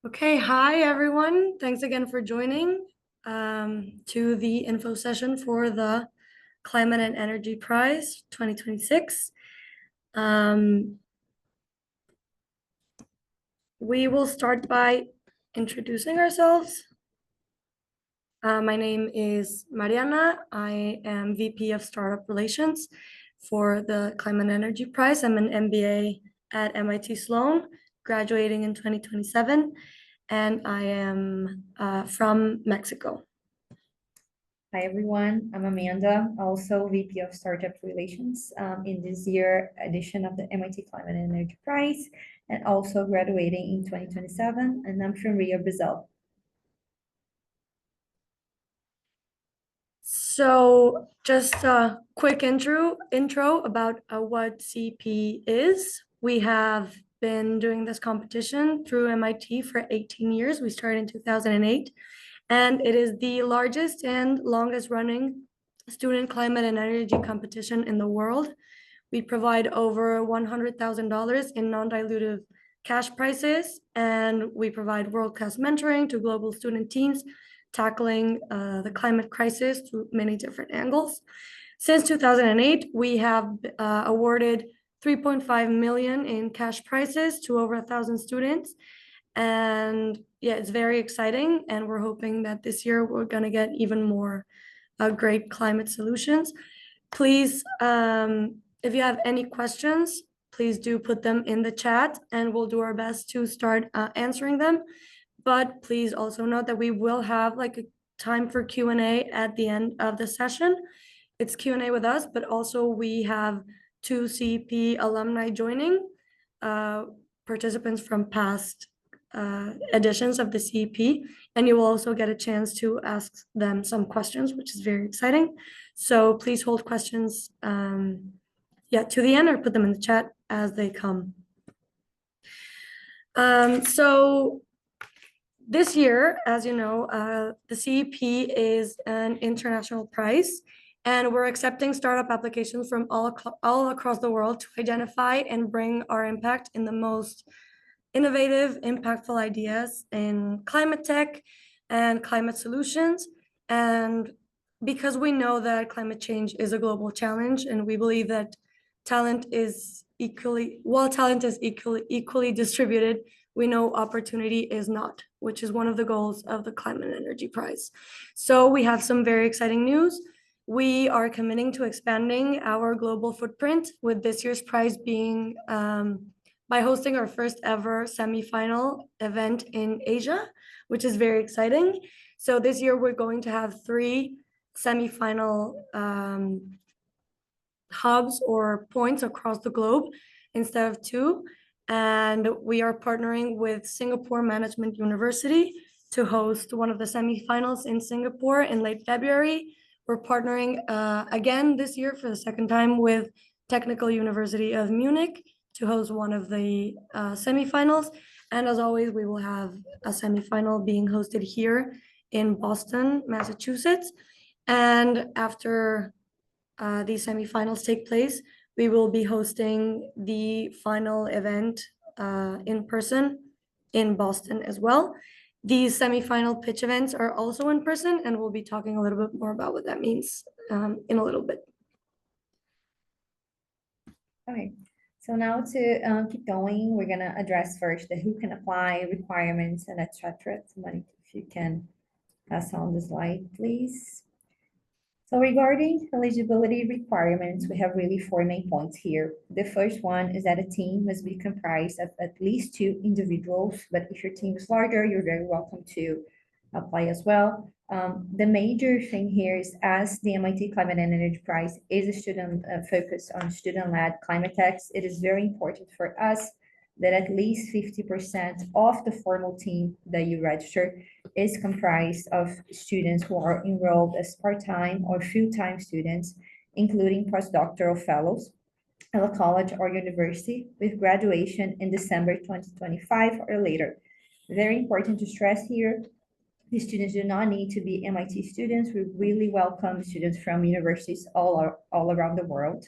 Okay, hi everyone. Thanks again for joining to the info session for the Climate and Energy Prize 2026. We will start by introducing ourselves. My name is Mariana. I am VP of Startup Relations for the Climate and Energy Prize. I'm an MBA at MIT Sloan, graduating in 2027, and I am from Mexico. Hi everyone, I'm Amanda, also VP of Startup Relations in this year edition of the MIT Climate and Energy Prize, and also graduating in 2027, and I'm from Rio, Brazil. So just a quick intro about what CP is. We have been doing this competition through MIT for 18 years. We started in 2008, and it is the largest and longest running student climate and energy competition in the world. We provide over $100,000 in non-dilutive cash prizes, and we provide world-class mentoring to global student teams tackling the climate crisis through many different angles. Since 2008, we have awarded 3.5 million in cash prizes to over 1,000 students. And yeah, it's very exciting. And we're hoping that this year we're going to get even more great climate solutions. Please, if you have any questions, please do put them in the chat and we'll do our best to start answering them. But please also note that we will have like a time for Q&A at the end of the session. It's Q&A with us, but also we have 2 CP alumni joining, participants from past editions of the CP, and you will also get a chance to ask them some questions, which is very exciting. So please hold questions to the end or put them in the chat as they come. So this year, as you know, the CEP is an international prize, and we're accepting startup applications from all across the world to identify and bring our impact in the most innovative, impactful ideas in climate tech and climate solutions. And because we know that climate change is a global challenge, and we believe that talent is equally distributed, we know opportunity is not, which is one of the goals of the Climate and Energy Prize. So we have some very exciting news. We are committing to expanding our global footprint, with this year's prize being by hosting our first ever semifinal event in Asia, which is very exciting. So this year we're going to have 3 semifinal hubs or points across the globe instead of 2. And we are partnering with Singapore Management University to host one of the semifinals in Singapore in late February. We're partnering again this year for the second time with Technical University of Munich to host one of the semifinals. And as always, we will have a semifinal being hosted here in Boston, Massachusetts. And after these semifinals take place, we will be hosting the final event in person in Boston as well. These semifinal pitch events are also in person, and we'll be talking a little bit more about what that means in a little bit. Okay, so now to keep going, we're gonna address first the who can apply, requirements, and etc. Somebody, if you can pass on the slide, please. So regarding eligibility requirements, we have really 4 main points here. The first one is that a team must be comprised of at least 2 individuals, but if your team is larger, you're very welcome to apply as well. The major thing here is, as the MIT Climate and Energy Prize is a student focus on student-led climate techs, it is very important for us that at least 50% of the formal team that you register is comprised of students who are enrolled as part-time or full-time students, including postdoctoral fellows at a college or university with graduation in December 2025 or later. Very important to stress here, the students do not need to be MIT students. We really welcome students from universities all around the world.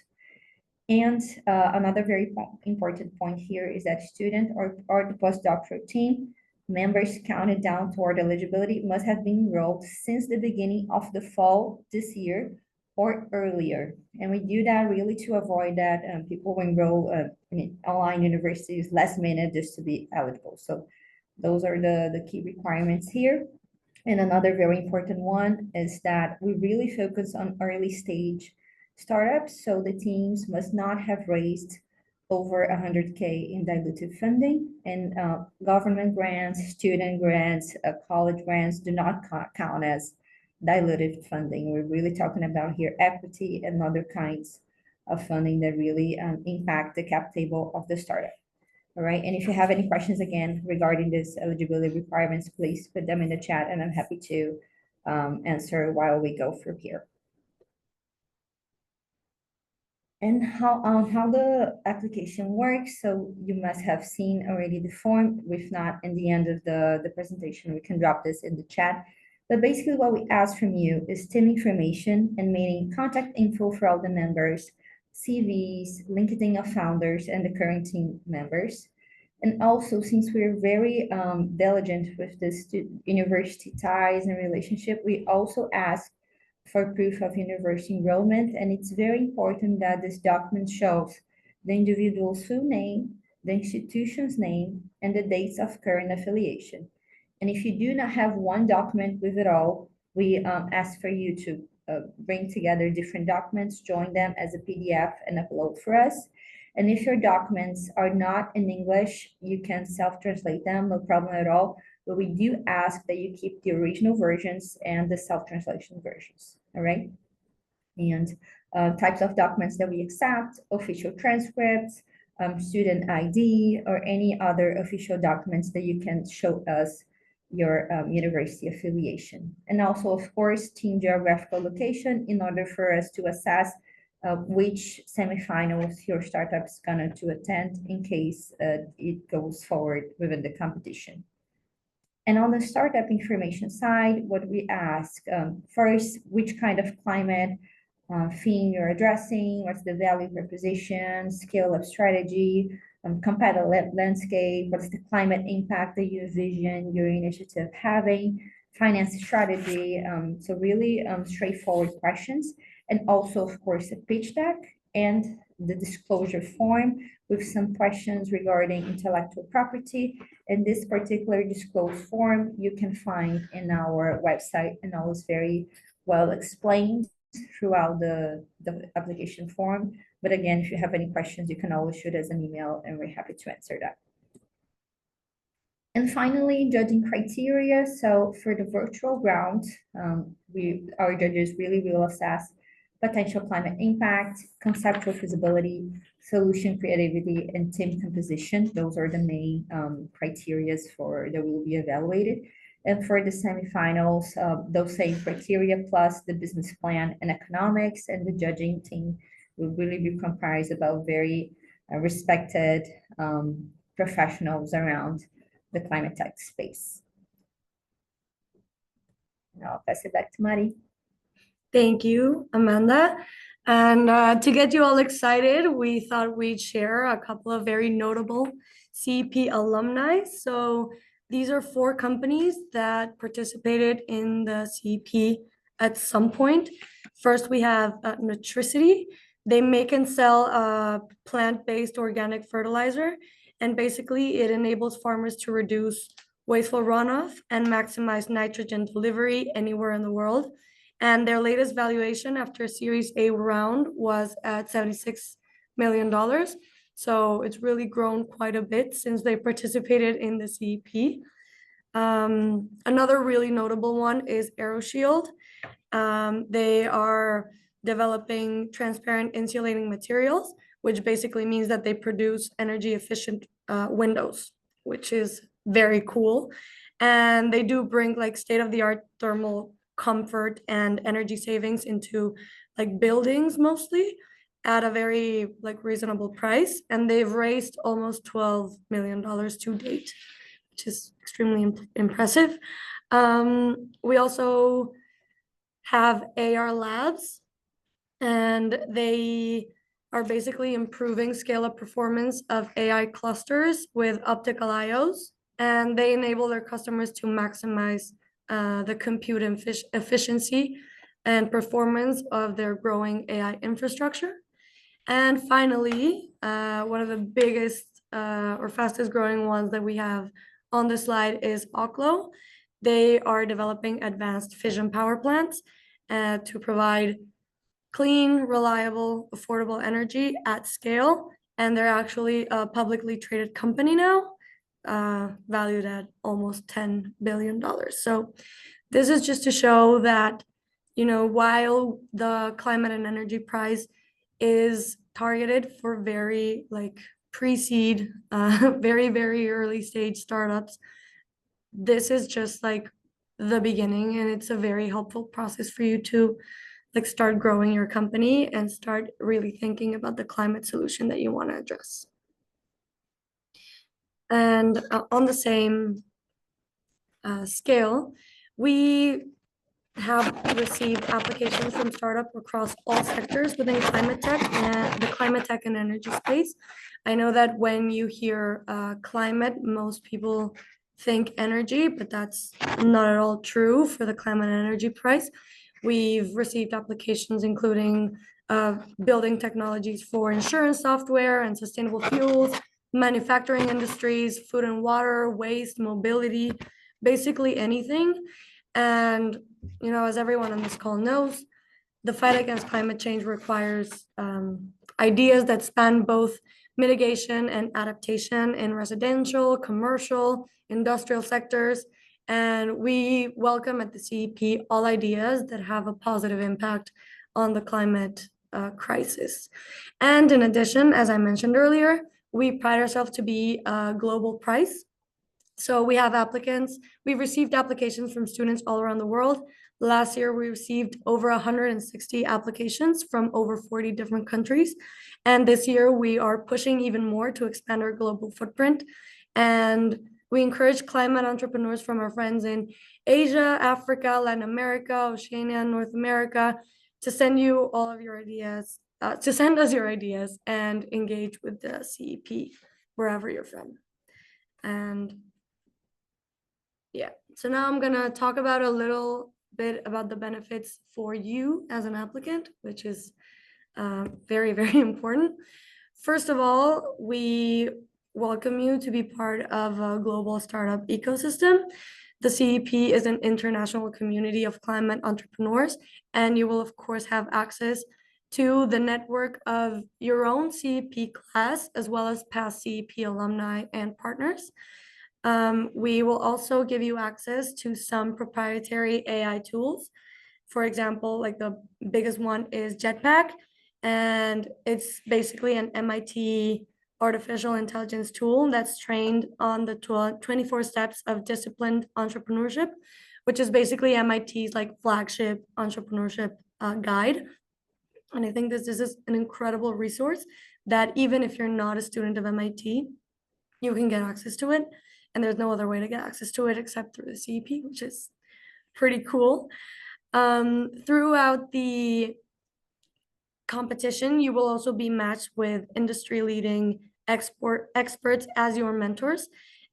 And another very important point here is that student or the postdoctoral team Members counted down toward eligibility must have been enrolled since the beginning of the fall this year or earlier. And we do that really to avoid that people enroll in online universities last minute just to be eligible. So those are the key requirements here. And another very important one is that we really focus on early stage startups. So the teams must not have raised over 100K in dilutive funding, and government grants, student grants, college grants do not count as dilutive funding. We're really talking about here equity and other kinds of funding that really impact the cap table of the startup. All right, and if you have any questions again regarding this eligibility requirements, please put them in the chat and I'm happy to answer while we go through here. And how the application works. So you must have seen already the form. If not, in the end of the presentation, we can drop this in the chat. But basically what we ask from you is team information and meaning contact info for all the members, CVs, LinkedIn of founders and the current team members. And also, since we're very diligent with the university ties and relationship, we also ask for proof of university enrollment. And it's very important that this document shows the individual's full name, the institution's name, and the dates of current affiliation. And if you do not have one document with it all, we ask for you to bring together different documents, join them as a PDF and upload for us. And if your documents are not in English, you can self-translate them, no problem at all. But we do ask that you keep the original versions and the self-translation versions, all right? And types of documents that we accept, official transcripts, student ID, or any other official documents that you can show us your university affiliation. And also, of course, team geographical location in order for us to assess which semifinals your startup is going to attend in case it goes forward within the competition. And on the startup information side, what we ask first, which kind of climate theme you're addressing, what's the value proposition, scale-up strategy, competitive landscape, what's the climate impact that you envision your initiative having, finance strategy. So really straightforward questions. And also, of course, a pitch deck and the disclosure form with some questions regarding intellectual property. And this particular disclosed form you can find in our website, and always very well explained throughout the application form. But again, if you have any questions, you can always shoot us an email and we're happy to answer that. And finally, judging criteria. So for the virtual round, our judges really will assess potential climate impact, conceptual feasibility, solution creativity, and team composition. Those are the main criteria that will be evaluated. And for the semifinals, those same criteria plus the business plan and economics, and the judging team will really be comprised about very respected professionals around the climate tech space. Now I'll pass it back to Mari. Thank you, Amanda. And to get you all excited, we thought we'd share a couple of very notable CEP alumni. So these are 4 companies that participated in the CEP at some point. First, we have Nutricity. They make and sell plant-based organic fertilizer. And basically, it enables farmers to reduce wasteful runoff and maximize nitrogen delivery anywhere in the world. And their latest valuation after Series A round was at $76 million. So it's really grown quite a bit since they participated in the CEP. Another really notable one is AeroShield. They are developing transparent insulating materials, which basically means that they produce energy efficient windows, which is very cool. And they do bring like state-of-the-art thermal comfort and energy savings into like buildings mostly at a very like reasonable price. And they've raised almost $12 million to date, which is extremely impressive. We also have AR Labs, and they are basically improving scale-up performance of AI clusters with optical I/Os and they enable their customers to maximize the compute efficiency and performance of their growing AI infrastructure. And finally, one of the biggest or fastest growing ones that we have on the slide is Oklo. They are developing advanced fission power plants to provide clean, reliable, affordable energy at scale. And they're actually a publicly traded company now, valued at almost $10 billion. So this is just to show that, while the climate and energy prize is targeted for very pre-seed, very, very early stage startups, this is just the beginning, and it's a very helpful process for you to start growing your company and start really thinking about the climate solution that you want to address. And on the same scale, we have received applications from startups across all sectors within climate tech and the climate tech and energy space. I know that when you hear climate, most people think energy, but that's not at all true for the climate and energy price. We've received applications including building technologies for insurance software and sustainable fuels, manufacturing industries, food and water, waste, mobility, basically anything. And, as everyone on this call knows, the fight against climate change requires ideas that span both mitigation and adaptation in residential, commercial, industrial sectors. And we welcome at the CEP all ideas that have a positive impact on the climate crisis. And in addition, as I mentioned earlier, we pride ourselves to be a global prize. So we have applicants. We've received applications from students all around the world. Last year, we received over 160 applications from over 40 different countries. And this year, we are pushing even more to expand our global footprint. And we encourage climate entrepreneurs from our friends in Asia, Africa, Latin America, Oceania, North America to send you all of your ideas, to send us your ideas and engage with the CEP wherever you're from. And yeah, so now I'm gonna talk about a little bit about the benefits for you as an applicant, which is very, very important. First of all, we welcome you to be part of a global startup ecosystem. The CEP is an international community of climate entrepreneurs, and you will, of course, have access to the network of your own CEP class, as well as past CEP alumni and partners. We will also give you access to some proprietary AI tools. For example, the biggest one is Jetpack, and it's basically an MIT artificial intelligence tool that's trained on the 24 steps of disciplined entrepreneurship, which is basically MIT's flagship entrepreneurship guide. And I think this is an incredible resource that even if you're not a student of MIT, you can get access to it. And there's no other way to get access to it except through the CEP, which is pretty cool. Throughout the competition, you will also be matched with industry-leading experts as your mentors,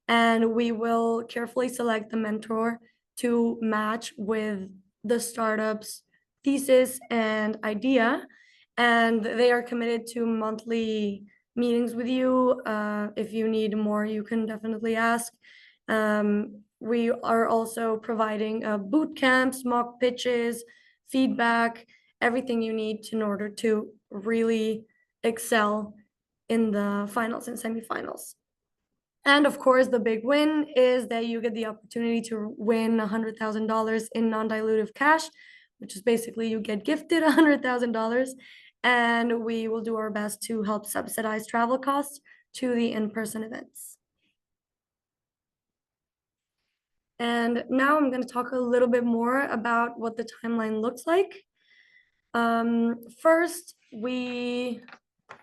and we will carefully select the mentor to match with the startup's thesis and idea, and they are committed to monthly meetings with you. If you need more, you can definitely ask. We are also providing boot camps, mock pitches, feedback, everything you need in order to really excel in the finals and semifinals. And of course, the big win is that you get the opportunity to win $100,000 in non-dilutive cash, which is basically you get gifted $100,000. And we will do our best to help subsidize travel costs to the in-person events. And now I'm going to talk a little bit more about what the timeline looks like. First, we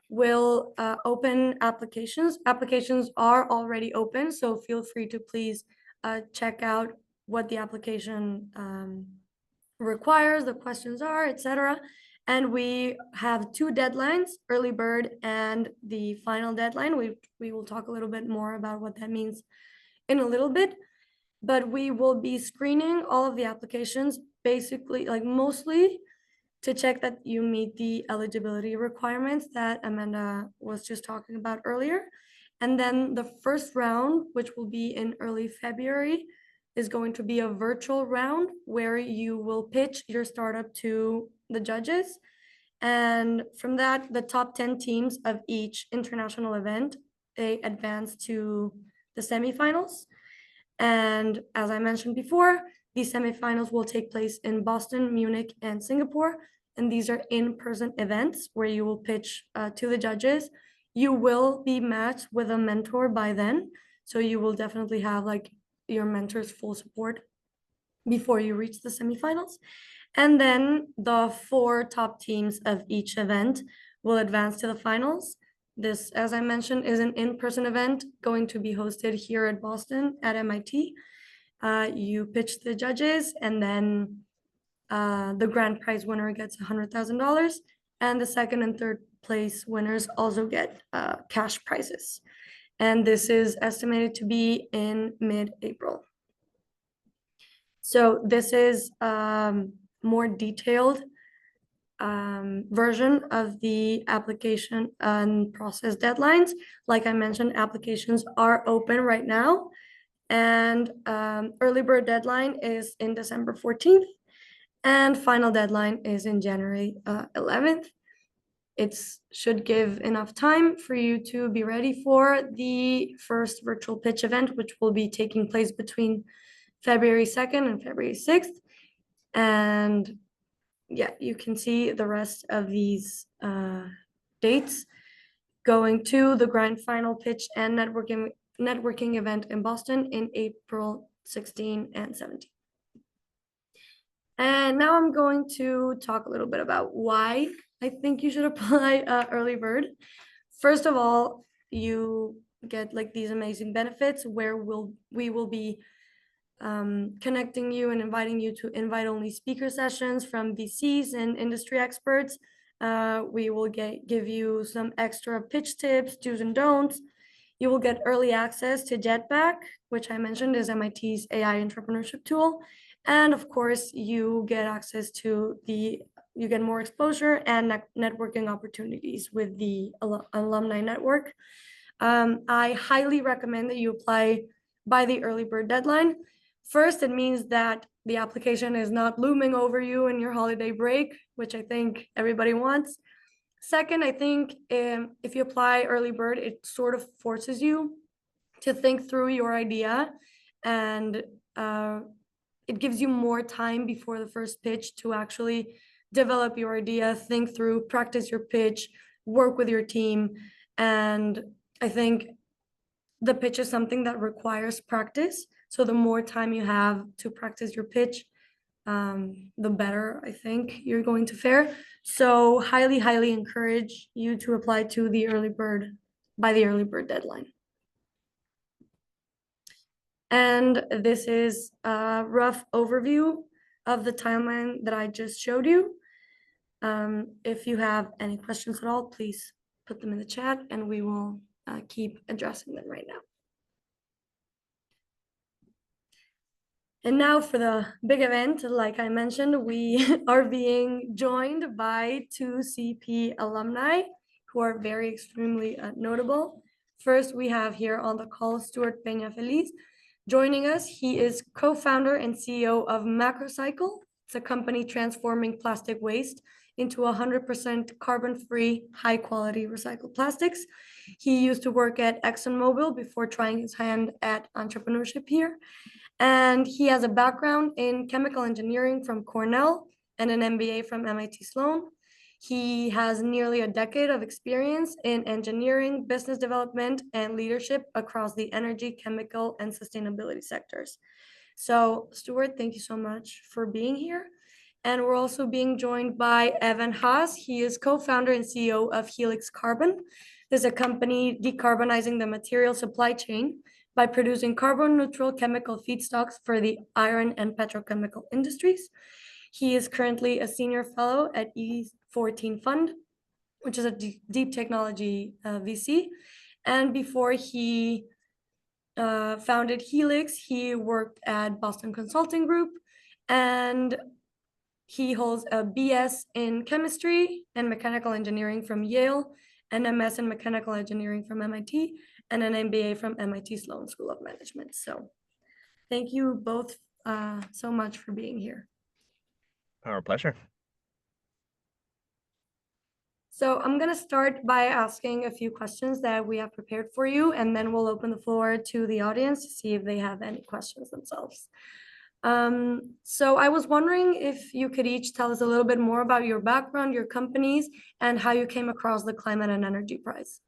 will open applications. Applications are already open, so feel free to please check out what the application requires, the questions are, etc. And we have two deadlines, early bird and the final deadline. We will talk a little bit more about what that means in a little bit, but we will be screening all of the applications, basically, like mostly to check that you meet the eligibility requirements that Amanda was just talking about earlier. And then the first round, which will be in early February, is going to be a virtual round where you will pitch your startup to the judges. And from that, the top 10 teams of each international event, they advance to the semifinals. And as I mentioned before, these semifinals will take place in Boston, Munich, and Singapore. And these are in-person events where you will pitch to the judges. You will be matched with a mentor by then. So you will definitely have like your mentor's full support before you reach the semifinals. And then the 4 top teams of each event will advance to the finals. This, as I mentioned, is an in-person event going to be hosted here at Boston at MIT. You pitch the judges, and then the grand prize winner gets $100,000, and the second and third place winners also get cash prizes. And this is estimated to be in mid-April. So this is more detailed version of the application and process deadlines. Like I mentioned, applications are open right now, and early bird deadline is in December 14th, and final deadline is in January 11th. It should give enough time for you to be ready for the first virtual pitch event, which will be taking place between February 2nd and February 6th. And yeah, you can see the rest of these dates going to the grand final pitch and networking event in Boston in April 16 and 17. And now I'm going to talk a little bit about why I think you should apply early bird. First of all, you get like these amazing benefits where we will be connecting you and inviting you to invite-only speaker sessions from VCs and industry experts. We will give you some extra pitch tips, do's and don'ts. You will get early access to Jetpack, which I mentioned is MIT's AI entrepreneurship tool. And of course, you get access to you get more exposure and networking opportunities with the alumni network. I highly recommend that you apply by the early bird deadline. First, it means that the application is not looming over you in your holiday break, which I think everybody wants. Second, I think if you apply early bird, it sort of forces you to think through your idea, and it gives you more time before the first pitch to actually develop your idea, think through, practice your pitch, work with your team. And I think the pitch is something that requires practice. So the more time you have to practice your pitch, the better I think you're going to fare. So highly, highly encourage you to apply to the early bird by the early bird deadline. And this is a rough overview of the timeline that I just showed you. If you have any questions at all, please put them in the chat and we will keep addressing them right now. And now for the big event, like I mentioned, we are being joined by 2 CP alumni who are very extremely notable. First, we have here on the call Stuart Peña Feliz. Joining us, he is co-founder and CEO of Macrocycle. It's a company transforming plastic waste into 100% carbon-free, high-quality recycled plastics. He used to work at ExxonMobil before trying his hand at entrepreneurship here. And he has a background in chemical engineering from Cornell and an MBA from MIT Sloan. He has nearly a decade of experience in engineering, business development, and leadership across the energy, chemical, and sustainability sectors. So, Stuart, thank you so much for being here. And we're also being joined by Evan Haas. He is co-founder and CEO of Helix Carbon. This is a company decarbonizing the material supply chain by producing carbon neutral chemical feedstocks for the iron and petrochemical industries. He is currently a senior fellow at E14 Fund, which is a deep technology VC. And before he founded Helix. He worked at Boston Consulting Group, and he holds a BS in chemistry and mechanical engineering from Yale, an MS in mechanical engineering from MIT, and an MBA from MIT Sloan School of Management. So thank you both so much for being here. Our pleasure. So I'm going to start by asking a few questions that we have prepared for you, and then we'll open the floor to the audience to see if they have any questions themselves. So I was wondering if you could each tell us a little bit more about your background, your companies, and how you came across the Climate and Energy Prize.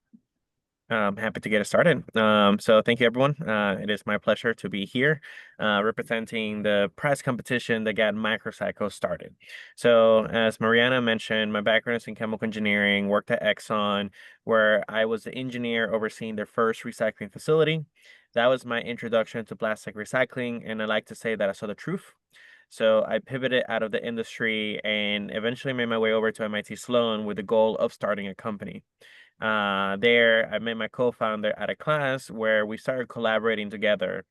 I'm happy to get us started. So thank you, everyone. It is my pleasure to be here representing the prize competition that got Microcycle started. So as Mariana mentioned, my background is in chemical engineering, worked at Exxon, where I was the engineer overseeing their first recycling facility. That was my introduction to plastic recycling, and I like to say that I saw the truth. So I pivoted out of the industry and eventually made my way over to MIT Sloan with the goal of starting a company. There, I met my co-founder at a class where we started collaborating together.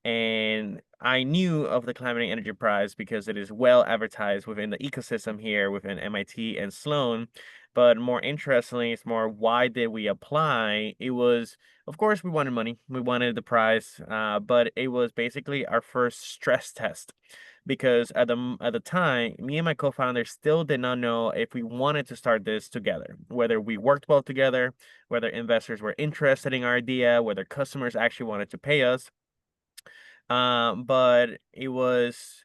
And I knew of the Climate and Energy Prize because it is well advertised within the ecosystem here within MIT and Sloan. But more interestingly, it's more why did we apply? It was, of course, we wanted money. We wanted the prize, but it was basically our first stress test because at the time, me and my co-founder still did not know if we wanted to start this together, whether we worked well together, whether investors were interested in our idea, whether customers actually wanted to pay us. But it was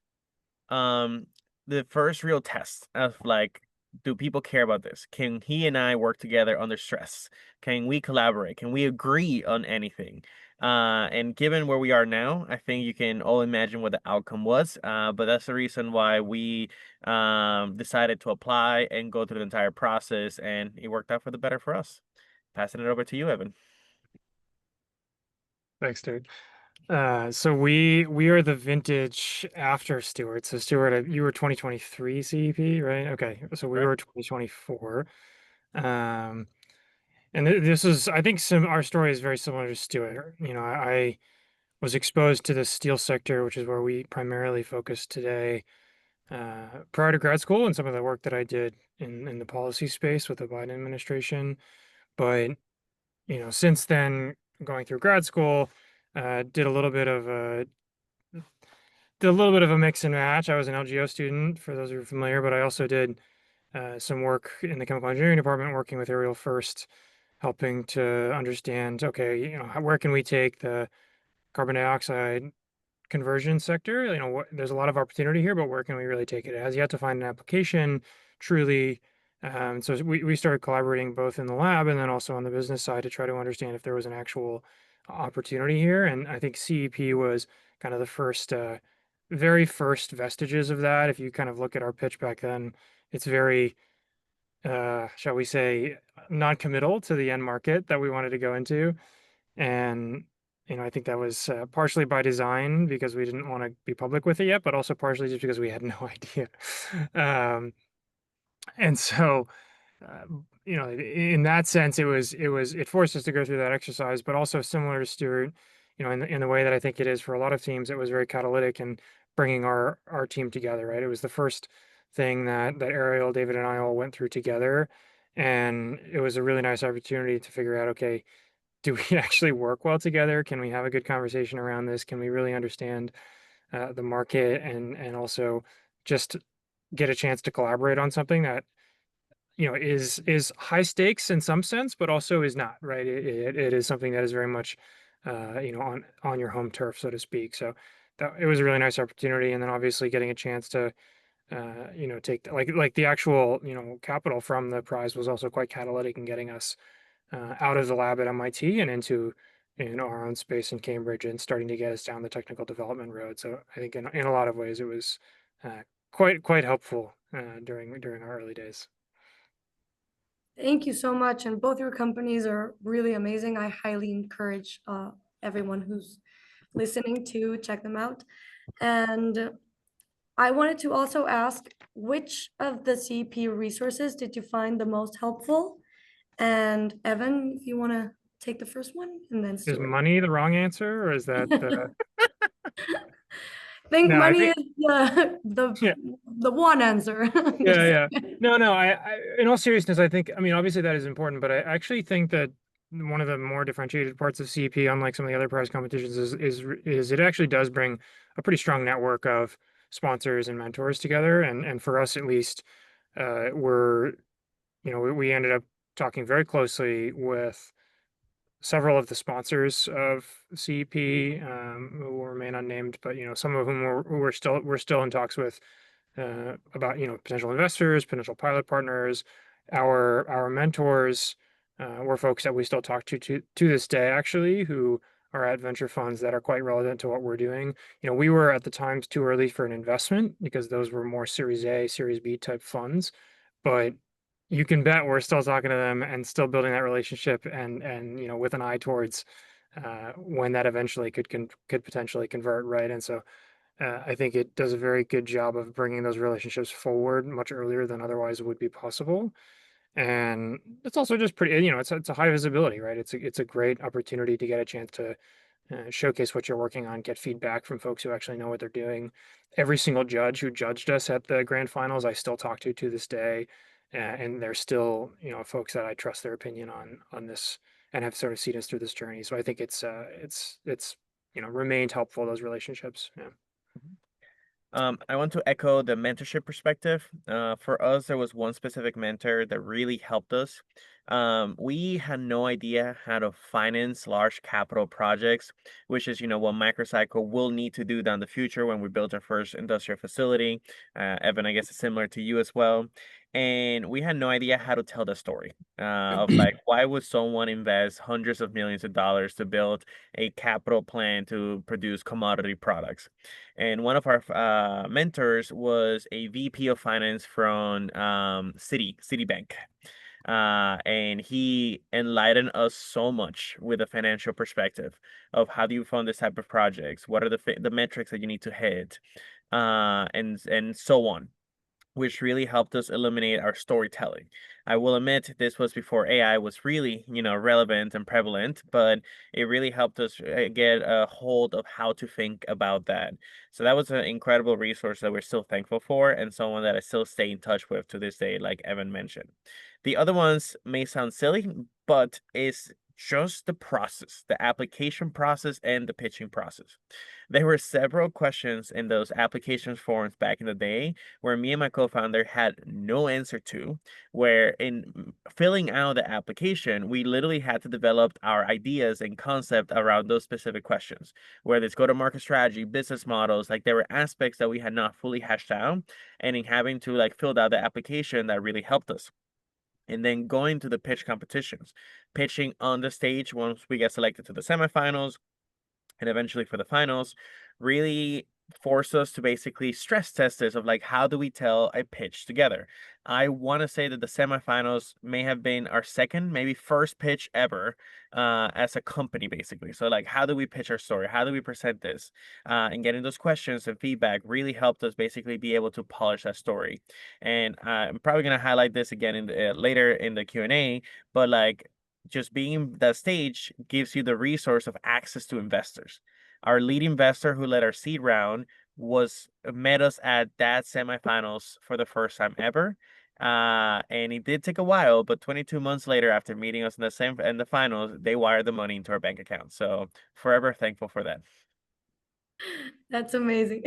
um the first real test of like, do people care about this? Can he and I work together under stress? Can we collaborate? Can we agree on anything? And given where we are now, I think you can all imagine what the outcome was. But that's the reason why we decided to apply and go through the entire process, and it worked out for the better for us. Passing it over to you, Evan. Thanks, dude. So we are the vintage after Stewart. So Stewart, you were 2023 CEP, right? Okay, so we Right. were 2024. And this is, I think, our story is very similar to Stewart. You know, I was exposed to the steel sector, which is where we primarily focus today, prior to grad school and some of the work that I did in the policy space with the Biden administration. But you know, since then, going through grad school, did a little bit of a mix and match. I was an LGO student, for those who are familiar, but I also did some work in the chemical engineering department, working with Ariel First, helping to understand, okay, you know, where can we take the carbon dioxide conversion sector? You know, there's a lot of opportunity here, but where can we really take it? It has yet to find an application truly. So we started collaborating both in the lab and then also on the business side to try to understand if there was an actual opportunity here. And I think CEP was kind of the first, very first vestiges of that. If you kind of look at our pitch back then, it's very, shall we say, non-committal to the end market that we wanted to go into. And you know, I think that was partially by design because we didn't want to be public with it yet, but also partially just because we had no idea. And so, uh, you know, in that sense, it forced us to go through that exercise, but also similar to Stewart, you know, in the way that I think it is for a lot of teams, it was very catalytic in bringing our team together. Right, it was the first thing that Ariel, David, and I all went through together, and it was a really nice opportunity to figure out, okay, do we actually work well together? Can we have a good conversation around this? Can we really understand the market and also just get a chance to collaborate on something that you know is high stakes in some sense, but also is not, right? It is something that is very much you know, on your home turf, so to speak. So that it was a really nice opportunity, and then obviously getting a chance to you know, take like the actual, you know, capital from the prize was also quite catalytic in getting us out of the lab at MIT and into our own space in Cambridge and starting to get us down the technical development road. So I think in a lot of ways it was quite helpful during our early days. Thank you so much. And both your companies are really amazing. I highly encourage everyone who's listening to check them out. And I wanted to also ask, which of the CP resources did you find the most helpful? And Evan, if you want to take the first one and then Is Stuart. money the wrong answer, or is that the? I think No, I money think- is the Yeah. the one answer. Yeah. No, in all seriousness, I think, I mean, obviously that is important, but I actually think that one of the more differentiated parts of CEP, unlike some of the other prize competitions, is it actually does bring a pretty strong network of sponsors and mentors together. And for us, at least, we ended up talking very closely with several of the sponsors of CEP, who will remain unnamed, but some of whom we're still in talks with, about potential investors, potential pilot partners. Our mentors were folks that we still talk to this day, actually, who are at venture funds that are quite relevant to what we're doing. We were at the times too early for an investment because those were more Series A, Series B type funds, but you can bet we're still talking to them and still building that relationship, and with an eye towards when that eventually could potentially convert, right? And so I think it does a very good job of bringing those relationships forward much earlier than otherwise would be possible. And it's also just pretty, it's a high visibility, right? It's a great opportunity to get a chance to showcase what you're working on, get feedback from folks who actually know what they're doing. Every single judge who judged us at the grand finals, I still talk to this day, and they're still, folks that I trust their opinion on this and have sort of seen us through this journey. So I think it's remained helpful, those relationships. Yeah. I want to echo the mentorship perspective. For us, there was one specific mentor that really helped us. We had no idea how to finance large capital projects, which is, what Microcycle will need to do down the future when we build our first industrial facility. Evan, I guess it's similar to you as well. And we had no idea how to tell the story of like, why would someone invest hundreds of millions of dollars to build a capital plan to produce commodity products? And one of our mentors was a VP of finance from Citibank. And he enlightened us so much with a financial perspective of how do you fund this type of projects, what are the metrics that you need to hit, and so on, which really helped us eliminate our storytelling. I will admit this was before AI was really, relevant and prevalent, but it really helped us get a hold of how to think about that. So that was an incredible resource that we're still thankful for, and someone that I still stay in touch with to this day, like Evan mentioned. The other ones may sound silly, but it's just the process, the application process and the pitching process. There were several questions in those application forms back in the day where me and my co-founder had no answer to, where in filling out the application, we literally had to develop our ideas and concept around those specific questions, whether it's go-to-market strategy, business models, like there were aspects that we had not fully hashed out, and in having to like fill out the application that really helped us. And then going to the pitch competitions, pitching on the stage once we get selected to the semifinals and eventually for the finals, really force us to basically stress test this of like, how do we tell a pitch together? I want to say that the semifinals may have been our second, maybe first pitch ever as a company, basically. So like, how do we pitch our story? How do we present this? And getting those questions and feedback really helped us basically be able to polish that story. And I'm probably going to highlight this again in later in the Q&A, but like, just being that stage gives you the resource of access to investors. Our lead investor who led our seed round met us at that semifinals for the first time ever. And it did take a while, but 22 months later, after meeting us in the finals, they wired the money into our bank account. So forever thankful for that. That's amazing.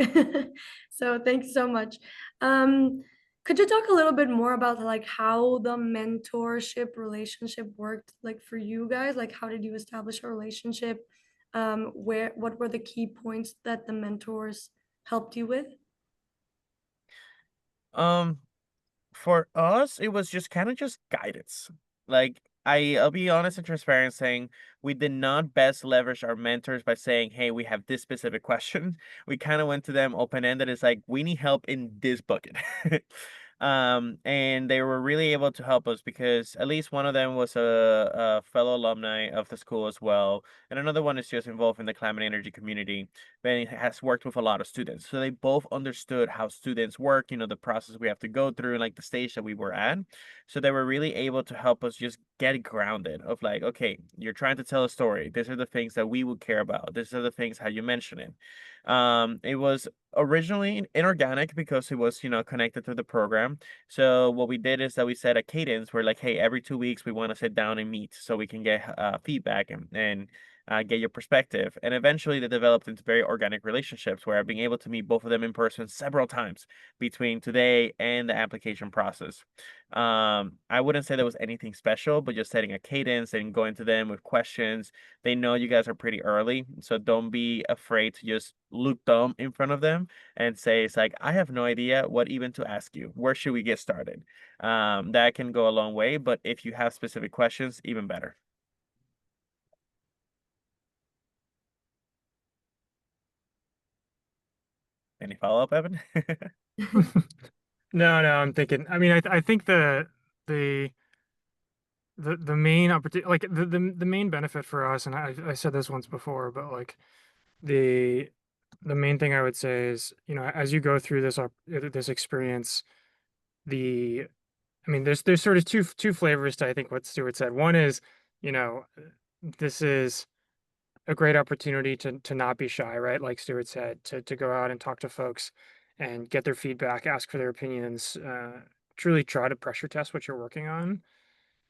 So thanks so much. Could you talk a little bit more about like how the mentorship relationship worked, like for you guys? Like how did you establish a relationship? What were the key points that the mentors helped you with? Um, for us, it was just kind of just guidance. Like I'll be honest and transparent saying we did not best leverage our mentors by saying, hey, we have this specific question. We kind of went to them open-ended. It's like, we need help in this bucket. And they were really able to help us because at least one of them was a fellow alumni of the school as well, and another one is just involved in the climate energy community, but has worked with a lot of students. So they both understood how students work, the process we have to go through, and like the stage that we were at. So they were really able to help us just get grounded of like, okay, you're trying to tell a story. These are the things that we would care about. These are the things how you mention it. It was originally inorganic because it was, connected to the program. So what we did is that we set a cadence where like, hey, every 2 weeks we want to sit down and meet so we can get feedback and get your perspective. And eventually they developed into very organic relationships where I've been able to meet both of them in person several times between today and the application process. I wouldn't say there was anything special, but just setting a cadence and going to them with questions. They know you guys are pretty early, so don't be afraid to just look dumb in front of them and say, it's like, I have no idea what even to ask you. Where should we get started? That can go a long way, but if you have specific questions, even better. Any follow-up, Evan? No, I'm thinking. I mean, I think the the main opportunity, like the main benefit for us, and I said this once before, but like the the main thing I would say is, as you go through this experience, the I mean, there's sort of two flavors to I think what Stuart said. One is, you know, this is a great opportunity to not be shy, right? Like Stuart said, to go out and talk to folks and get their feedback, ask for their opinions, truly try to pressure test what you're working on.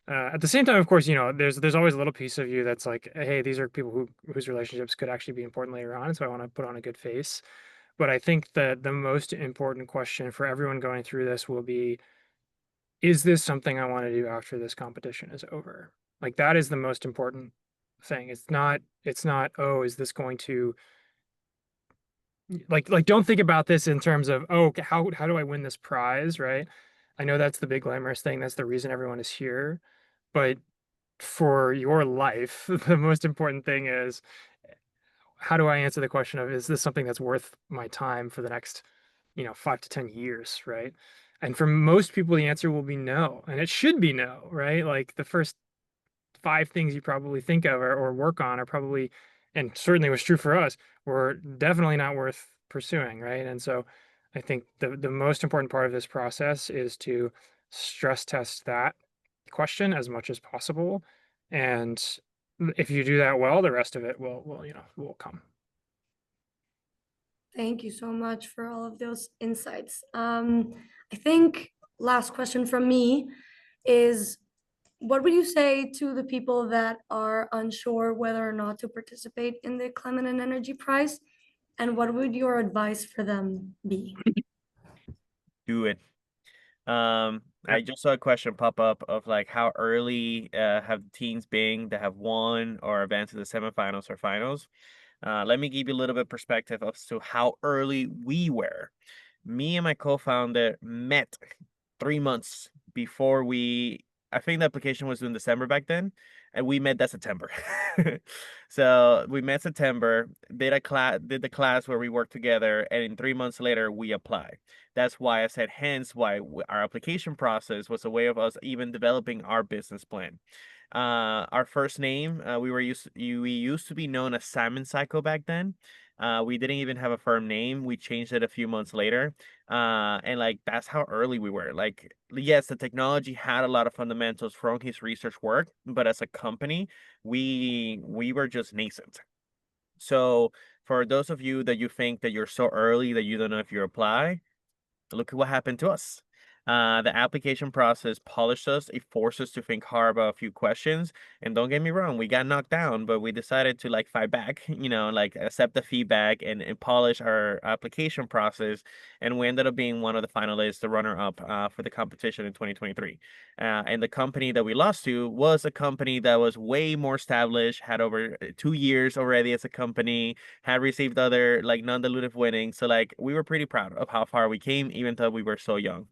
At the same time, of course, there's always a little piece of you that's like, hey, these are people whose relationships could actually be important later on, so I want to put on a good face. But I think that the most important question for everyone going through this will be, is this something I want to do after this competition is over? Like that is the most important thing. It's not, oh, is this going to like don't think about this in terms of, oh, how do I win this prize, right? I know that's the big glamorous thing. That's the reason everyone is here. But for your life, the most important thing is, how do I answer the question of, is this something that's worth my time for the next, 5 to 10 years, right? And for most people, the answer will be no, and it should be no, right? Like the first 5 things you probably think of or work on are probably, and certainly was true for us, were definitely not worth pursuing, right? And so I think the most important part of this process is to stress test that question as much as possible. And if you do that well, the rest of it will come. Thank you so much for all of those insights. I think last question from me is, what would you say to the people that are unsure whether or not to participate in the Climate and Energy Prize? And what would your advice for them be? Do it. I just saw a question pop up of like how early have the teams been that have won or advanced to the semifinals or finals. Let me give you a little bit perspective as to how early we were. Me and my co-founder met 3 months before I think the application was in December back then, and we met that September. So we met September, did the class where we worked together, and in 3 months later we applied. That's why I said, hence why our application process was a way of us even developing our business plan. Our first name, we used to be known as Salmon Cycle back then. We didn't even have a firm name. We changed it a few months later. And like that's how early we were. Like, yes, the technology had a lot of fundamentals from his research work, but as a company, we were just nascent. So for those of you that you think that you're so early that you don't know if you apply, look at what happened to us. The application process polished us. It forced us to think hard about a few questions. And don't get me wrong, we got knocked down, but we decided to like fight back, like accept the feedback and polish our application process. And we ended up being one of the finalists, the runner-up for the competition in 2023. And the company that we lost to was a company that was way more established, had over 2 years already as a company, had received other like non-dilutive winnings. So like we were pretty proud of how far we came, even though we were so young.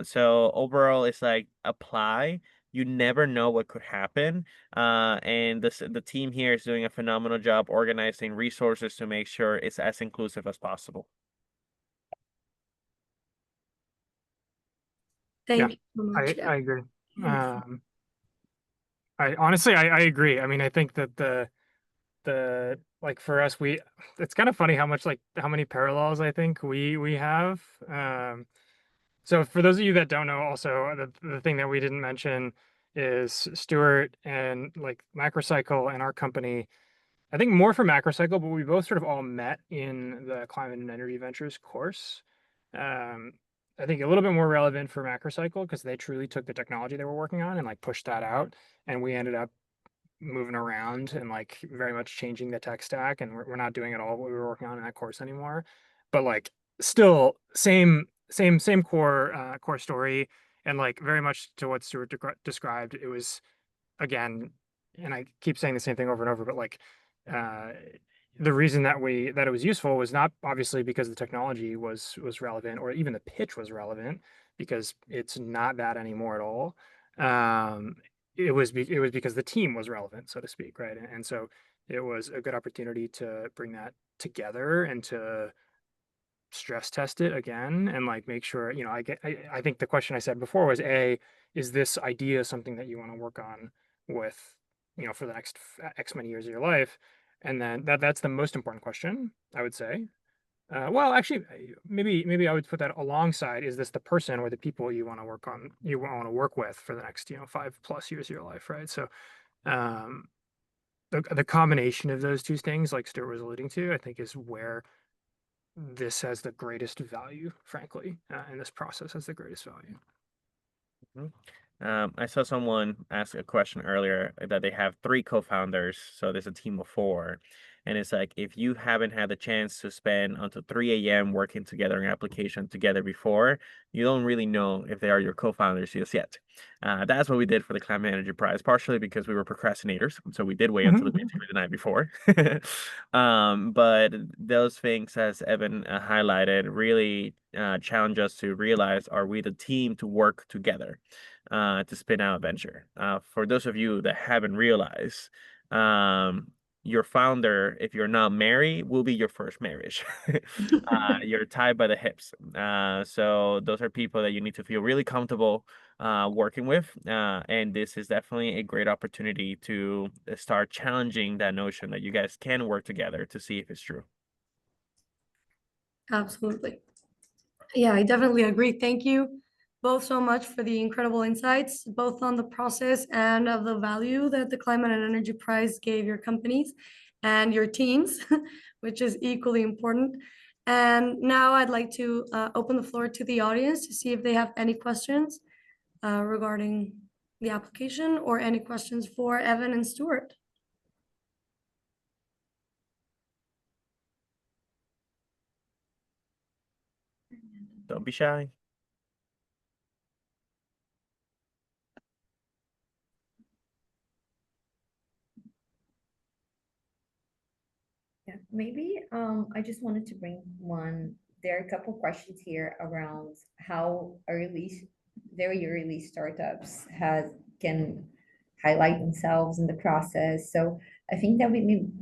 So overall, it's like apply. You never know what could happen. And the team here is doing a phenomenal job organizing resources to make sure it's as inclusive as possible. Thank you so much. I agree. Beautiful. I honestly, I agree. I mean, I think that the like for us, it's kind of funny how much like how many parallels I think we have. So for those of you that don't know, also the thing that we didn't mention is Stuart and like Macrocycle and our company. I think more for Macrocycle, but we both sort of all met in the Climate and Energy Ventures course. Um, I think a little bit more relevant for Macrocycle because they truly took the technology they were working on and like pushed that out, and we ended up moving around and like very much changing the tech stack, and we're not doing at all what we were working on in that course anymore. But like still same core story, and like very much to what Stuart described. It was again, and I keep saying the same thing over and over, but like uh, the reason that it was useful was not obviously because the technology was relevant or even the pitch was relevant, because it's not that anymore at all. Um, it was because the team was relevant, so to speak, right? And so it was a good opportunity to bring that together and to stress test it again and like make sure, I think the question I said before was, is this idea something that you want to work on with, for the next X many years of your life? And then that's the most important question, I would say. Well, actually, maybe I would put that alongside, is this the person or the people you want to work on, you want to work with for the next, 5+ years of your life, right? So um, the combination of those two things, like Stuart was alluding to, I think is where this has the greatest value, frankly, and this process has the greatest value. Mhm. I saw someone ask a question earlier that they have 3 co-founders, so there's a team of 4. And it's like, if you haven't had the chance to spend until 3 a.m. working together an application together before, you don't really know if they are your co-founders just yet. That's what we did for the Climate Energy Prize, partially because we were procrastinators, so we did wait until the meeting the night before. But those things, as Evan highlighted, really challenge us to realize, are we the team to work together to spin out a venture? For those of you that haven't realized, your founder, if you're not married, will be your first marriage. You're tied by the hips. So those are people that you need to feel really comfortable working with. And this is definitely a great opportunity to start challenging that notion that you guys can work together to see if it's true. Absolutely. Yeah, I definitely agree. Thank you both so much for the incredible insights, both on the process and of the value that the Climate and Energy Prize gave your companies and your teams, which is equally important. And now I'd like to open the floor to the audience to see if they have any questions regarding the application or any questions for Evan and Stuart. Don't be shy. Yeah, maybe I just wanted to bring one. There are a couple questions here around how very early startups can highlight themselves in the process. So I think that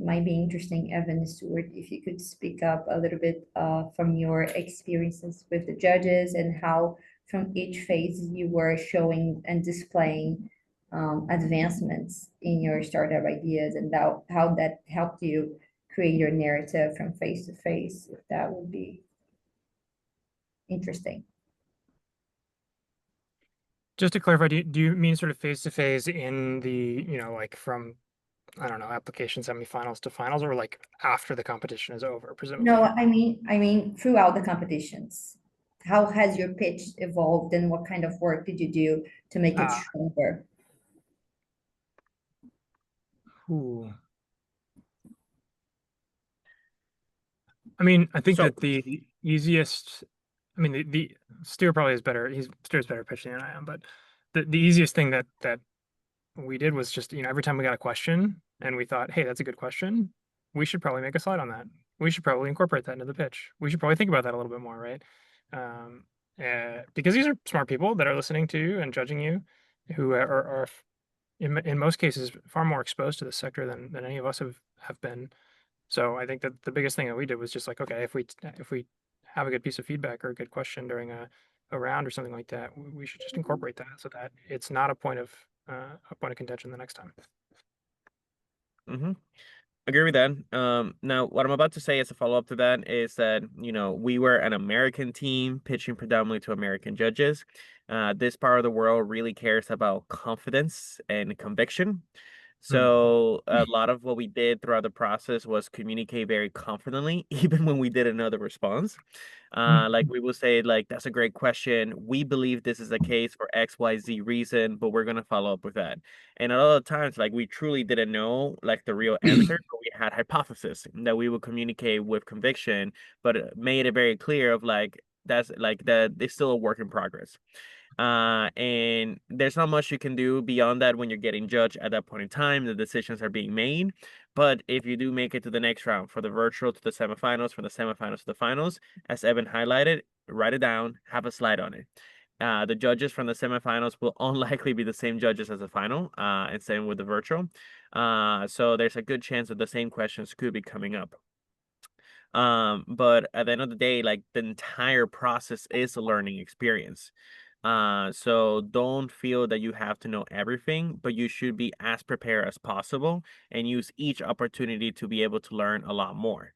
might be interesting, Evan and Stuart, if you could speak up a little bit from your experiences with the judges and how from each phase you were showing and displaying advancements in your startup ideas and how that helped you create your narrative from face to face, if that would be interesting. Just to clarify, do you mean sort of face to face in the, like from, I don't know, application semifinals to finals, or like after the competition is over, presumably? No, I mean throughout the competitions. How has your pitch evolved and what kind of work did you do to make it stronger? Ooh. I mean, I think So, that the easiest, I mean, the Stuart probably is better. Stuart's better pitching than I am, but the easiest thing that we did was just, every time we got a question and we thought, hey, that's a good question, we should probably make a slide on that. We should probably incorporate that into the pitch. We should probably think about that a little bit more, right? Because these are smart people that are listening to you and judging you, who are in most cases far more exposed to this sector than any of us have been. So I think that the biggest thing that we did was just like, okay, if we have a good piece of feedback or a good question during around or something like that, we should just incorporate that so that it's not a point of contention the next time. Mm-hmm. Agree with that. Now what I'm about to say as a follow-up to that is that, we were an American team pitching predominantly to American judges. This part of the world really cares about confidence and conviction. So a lot of what we did throughout the process was communicate very confidently, even when we didn't know the response. Like we will say, like, that's a great question. We believe this is the case for XYZ reason, but we're gonna follow up with that. And a lot of times, like, we truly didn't know like the real answer, but we had hypothesis that we would communicate with conviction, but it made it very clear of like that's like that it's still a work in progress. And there's not much you can do beyond that when you're getting judged at that point in time. The decisions are being made. But if you do make it to the next round, for the virtual to the semifinals, from the semifinals to the finals, as Evan highlighted, write it down, have a slide on it. The judges from the semifinals will unlikely be the same judges as the final, and same with the virtual. So there's a good chance that the same questions could be coming up. But at the end of the day, like, the entire process is a learning experience. So don't feel that you have to know everything, but you should be as prepared as possible and use each opportunity to be able to learn a lot more.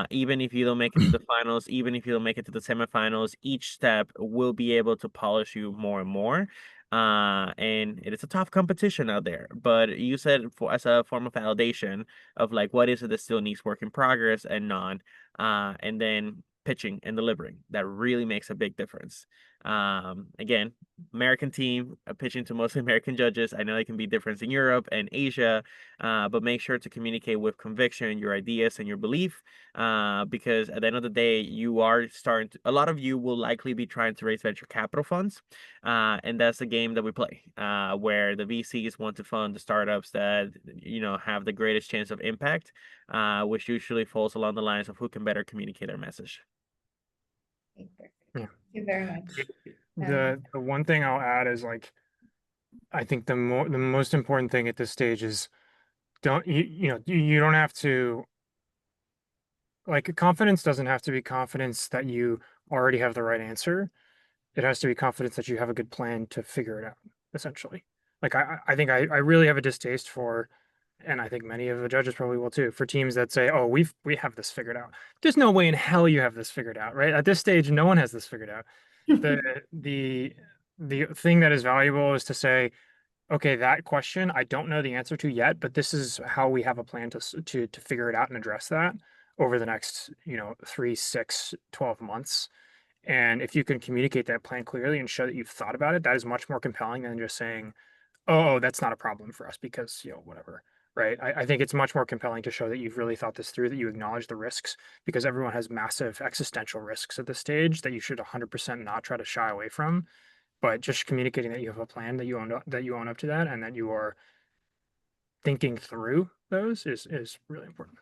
Even if you don't make it to the finals, even if you don't make it to the semifinals, each step will be able to polish you more and more. And it is a tough competition out there, but use it as a form of validation of like what is it that still needs work in progress and not. And then pitching and delivering. That really makes a big difference. Again, American team pitching to mostly American judges. I know it can be different in Europe and Asia, but make sure to communicate with conviction your ideas and your belief, because at the end of the day, you are a lot of you will likely be trying to raise venture capital funds, and that's the game that we play, where the VCs want to fund the startups that have the greatest chance of impact, which usually falls along the lines of who can better communicate their message. Okay, perfect. Yeah. Thank you very much. The one thing I'll add is, like, I think the most important thing at this stage is you don't have to, like, confidence doesn't have to be confidence that you already have the right answer. It has to be confidence that you have a good plan to figure it out, essentially. Like, I think I really have a distaste for, and I think many of the judges probably will too, for teams that say, oh, we have this figured out. There's no way in hell you have this figured out, right? At this stage, no one has this figured out. The thing that is valuable is to say, okay, that question I don't know the answer to yet, but this is how we have a plan to figure it out and address that over the next 3, 6, 12 months. And if you can communicate that plan clearly and show that you've thought about it, that is much more compelling than just saying, oh, that's not a problem for us because whatever. Right. I think it's much more compelling to show that you've really thought this through, that you acknowledge the risks, because everyone has massive existential risks at this stage that you should 100% not try to shy away from. But just communicating that you have a plan, that you own up to that, and that you are thinking through those is really important.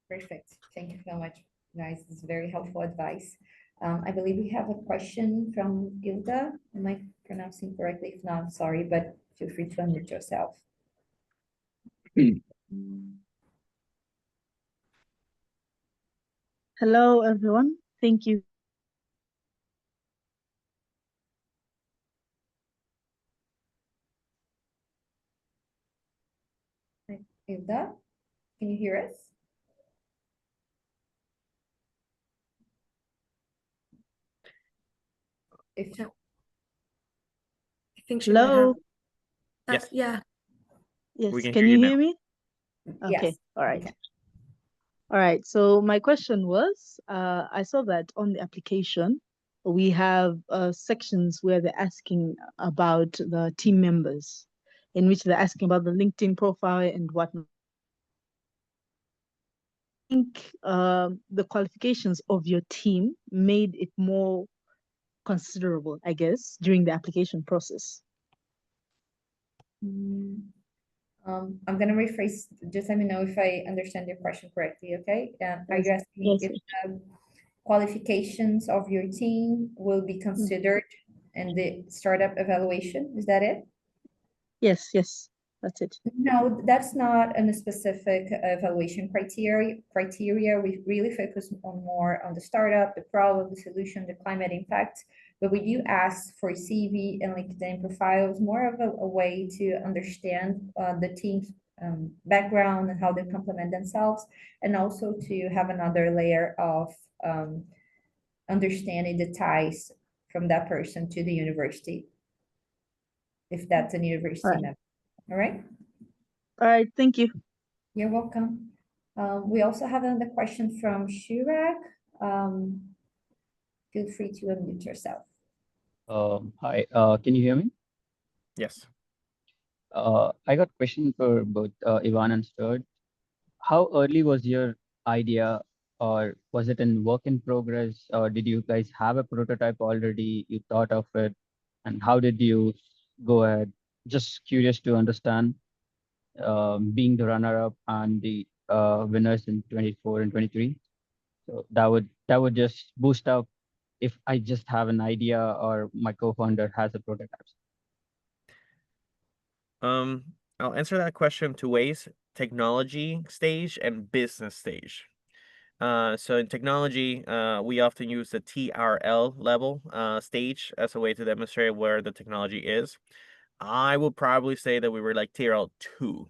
Perfect. Thank you so much, guys. This is very helpful advice. I believe we have a question from Ilda. Am I pronouncing correctly? If not, I'm sorry, but feel free to unmute yourself. Hello, everyone. Thank you. Ilda, can you hear us? If I think she might have. Hello. Yes. Yeah. Yes, We can can hear you you hear now. me? Yes, Okay, all right. okay. All right. So my question was, I saw that on the application, we have sections where they're asking about the team members, in which they're asking about the LinkedIn profile and whatnot. I think the qualifications of your team made it more considerable, I guess, during the application process. I'm gonna rephrase, just let me know if I understand your question correctly, okay? Are you asking Yes. if the qualifications of your team will be considered in the startup evaluation? Is that it? Yes, That's it. No, that's not a specific evaluation criteria. We really focus on more on the startup, the problem, the solution, the climate impact. But we do ask for CV and LinkedIn profiles, more of a way to understand the team's background and how they complement themselves, and also to have another layer of understanding the ties from that person to the university, if that's a university Right. member. All right. All right, thank you. You're welcome. We also have another question from Shirag. Feel free to unmute yourself. Hi, can you hear me? Yes. I got a question for both Ivan and Stuart. How early was your idea, or was it in work in progress, or did you guys have a prototype already? You thought of it, and how did you go ahead? Just curious to understand, being the runner-up and the winners in 24 and 23. So that would just boost up if I just have an idea or my co-founder has a prototype. I'll answer that question two ways: technology stage and business stage. So in technology, we often use the TRL level stage as a way to demonstrate where the technology is. I would probably say that we were like TRL 2.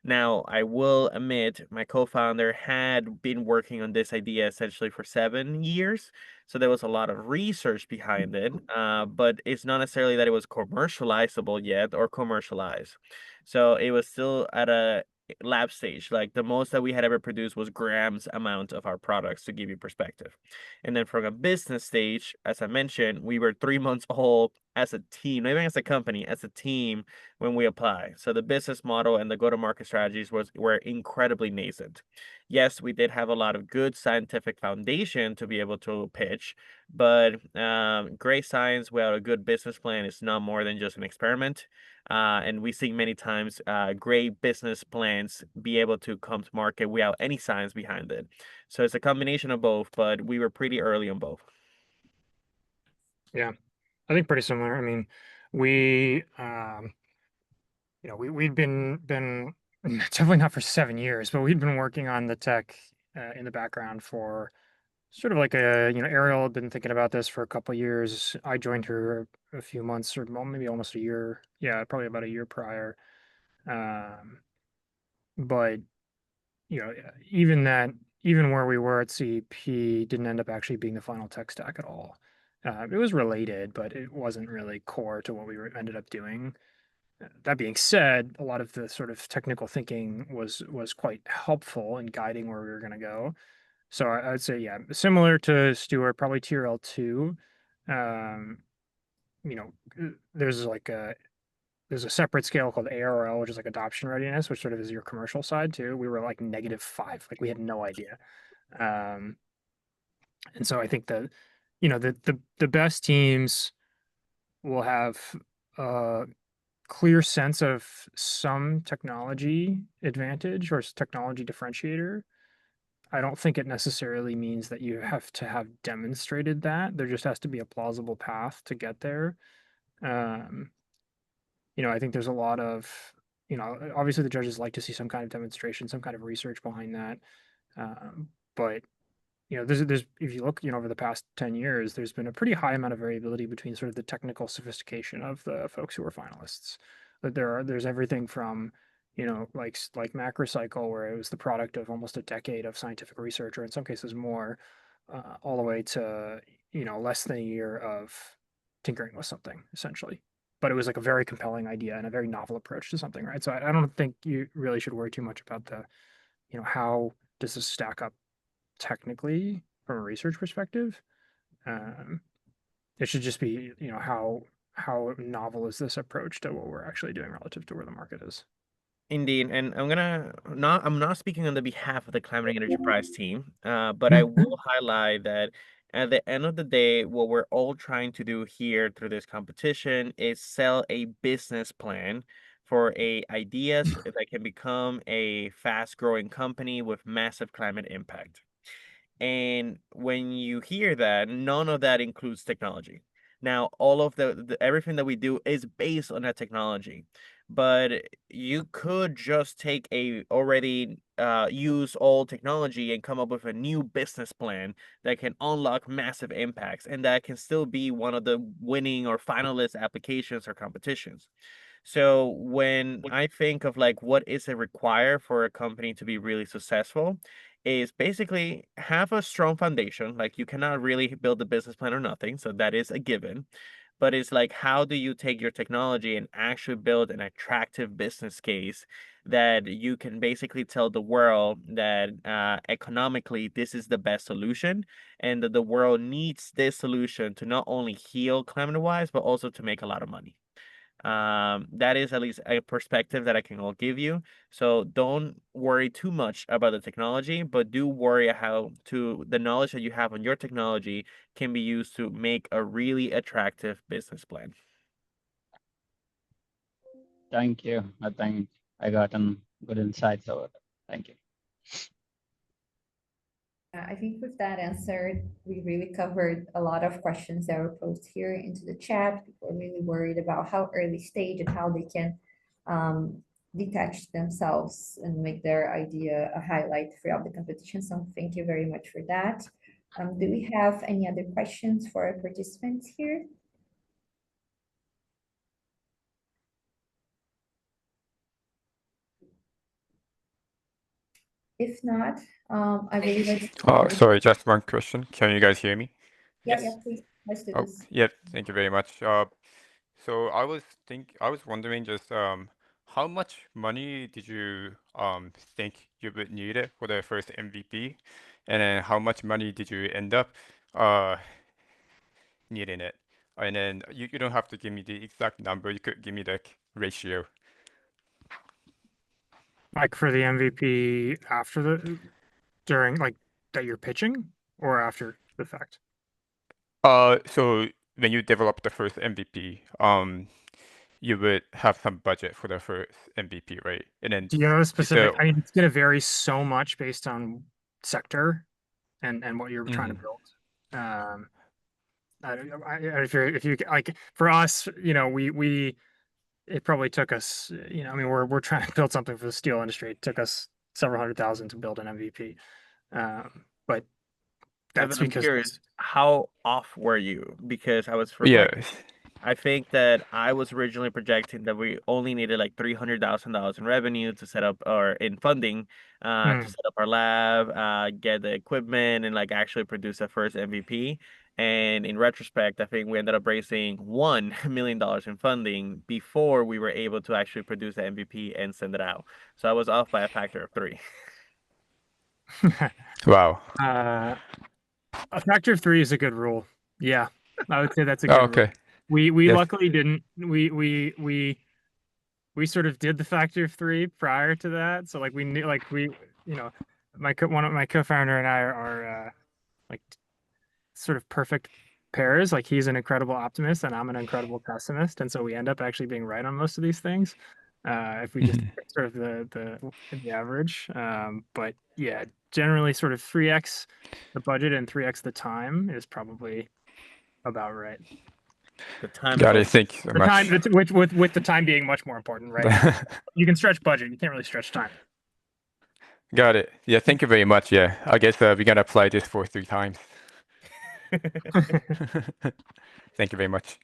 Now, I will admit my co-founder had been working on this idea essentially for 7 years. So there was a lot of research behind it, but it's not necessarily that it was commercializable yet or commercialized. So it was still at a lab stage. Like the most that we had ever produced was grams amount of our products, to give you perspective. And then from a business stage, as I mentioned, we were 3 months old as a team, not even as a company, as a team when we apply. So the business model and the go-to-market strategies were incredibly nascent. Yes, we did have a lot of good scientific foundation to be able to pitch, but great science without a good business plan is not more than just an experiment. And we see many times great business plans be able to come to market without any science behind it. So it's a combination of both, but we were pretty early on both. Yeah, I think pretty similar. I mean, we, we'd been definitely not for 7 years, but we'd been working on the tech in the background for sort of like Ariel had been thinking about this for a couple of years. I joined her a few months or maybe almost a year. Yeah, probably about a year prior. But even where we were at CEP didn't end up actually being the final tech stack at all. It was related, but it wasn't really core to what we ended up doing. That being said, a lot of the sort of technical thinking was quite helpful in guiding where we were going to go. So I would say, yeah, similar to Stuart, probably TRL 2. Um, you know, there's a separate scale called ARL, which is like adoption readiness, which sort of is your commercial side too. We were like -5, like we had no idea. Um, and so I think that, the best teams will have a clear sense of some technology advantage or technology differentiator. I don't think it necessarily means that you have to have demonstrated that. There just has to be a plausible path to get there. Um, I think there's a lot of, obviously the judges like to see some kind of demonstration, some kind of research behind that. But there's if you look, over the past 10 years, there's been a pretty high amount of variability between sort of the technical sophistication of the folks who are finalists. That there's everything from, like macrocycle, where it was the product of almost a decade of scientific research, or in some cases more, all the way to, less than a year of tinkering with something, essentially. But it was like a very compelling idea and a very novel approach to something, right? So I don't think you really should worry too much about how does this stack up technically from a research perspective. Um, it should just be, how novel is this approach to what we're actually doing relative to where the market is. Indeed, and I'm not speaking on the behalf of the Climate and Energy Prize team, but I will highlight that at the end of the day, what we're all trying to do here through this competition is sell a business plan for ideas that can become a fast-growing company with massive climate impact. And when you hear that, none of that includes technology. Now, all of the everything that we do is based on that technology. But you could just take a already use old technology and come up with a new business plan that can unlock massive impacts, and that can still be one of the winning or finalist applications or competitions. So when I think of like what is it require for a company to be really successful, is basically have a strong foundation. Like you cannot really build a business plan or nothing, so that is a given. But it's like, how do you take your technology and actually build an attractive business case that you can basically tell the world that economically this is the best solution, and that the world needs this solution to not only heal climate-wise, but also to make a lot of money. That is at least a perspective that I can all give you. So don't worry too much about the technology, but do worry how to the knowledge that you have on your technology can be used to make a really attractive business plan. Thank you. I think I got some good insights over it. Thank you. I think with that answer, we really covered a lot of questions that were posed here into the chat. People are really worried about how early stage and how they can detach themselves and make their idea a highlight throughout the competition. So thank you very much for that. Do we have any other questions for our participants here? If not, I really like to. Sorry, just one question. Can you guys hear me? Yeah, Yes. please, let's do Oh, this. yeah, thank you very much. So I was wondering just how much money did you think you would need it for the first MVP? And then how much money did you end up uh needing it? And then you don't have to give me the exact number, you could give me the ratio. Like for the MVP after during like that you're pitching or after the fact? So when you develop the first MVP, you would have some budget for the first MVP, right? And then Do you know a specific? so I mean, it's gonna vary so much based on sector and what you're trying to build. If you like for us, it probably took us, I mean, we're trying to build something for the steel industry. It took us several $100,000 to build an MVP. But that's Evan, I'm because curious, how off were you? Because I was yeah. reflecting. I think that I was originally projecting that we only needed like $300,000 in revenue to set up, or in funding, to set up our lab, get the equipment, and like actually produce the first MVP. And in retrospect, I think we ended up raising $1 million in funding before we were able to actually produce the MVP and send it out. So I was off by a factor of 3. Wow. A factor of 3 is a good rule. Yeah, I would say that's a Oh, good rule. okay. We Yes. luckily didn't. We sort of did the factor of 3 prior to that, so like we knew, like one of my co-founder and I are like sort of perfect pairs. Like he's an incredible optimist and I'm an incredible pessimist, and so we end up actually being right on most of these things. If we just take sort of the average, but yeah, generally sort of 3x the budget and 3x the time is probably about right. The time is Got it. always Thank you so The much. time, with the time being much more important, right? You can stretch budget, you can't really stretch time. Got it. Yeah, thank you very much. Yeah, I guess we gotta apply this for 3 times. Thank you very much.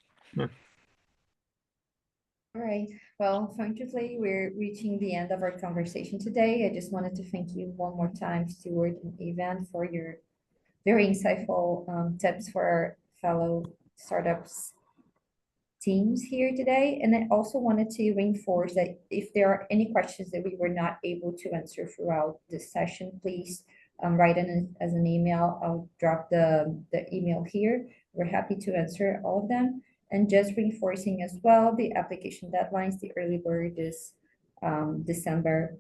All right. Well, fortunately, we're reaching the end of our conversation today. I just wanted to thank you one more time, Stuart and Evan, for your very insightful tips for our fellow startups teams here today. And I also wanted to reinforce that if there are any questions that we were not able to answer throughout this session, please write in as an email. I'll drop the email here. We're happy to answer all of them. And just reinforcing as well, the application deadlines, the early bird is December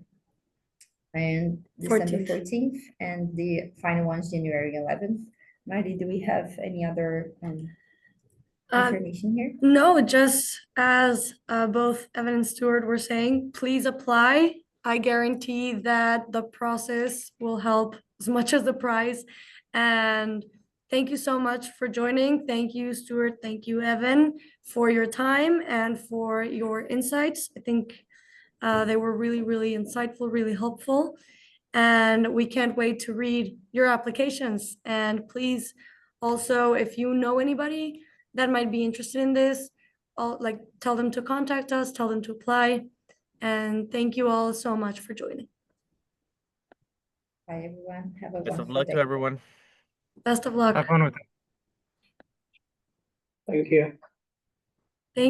14th, and the final one's January 11th. Marty, do we have any other information here? No, just as both Evan and Stuart were saying, please apply. I guarantee that the process will help as much as the prize. And thank you so much for joining. Thank you, Stuart. Thank you, Evan, for your time and for your insights. I think they were really, really insightful, really helpful. And we can't wait to read your applications. And please also, if you know anybody that might be interested in this, tell them to contact us, tell them to apply. And thank you all so much for joining. Bye, everyone. Have a Best of wonderful luck to day. everyone. Best of luck. Have fun with it. Thank you.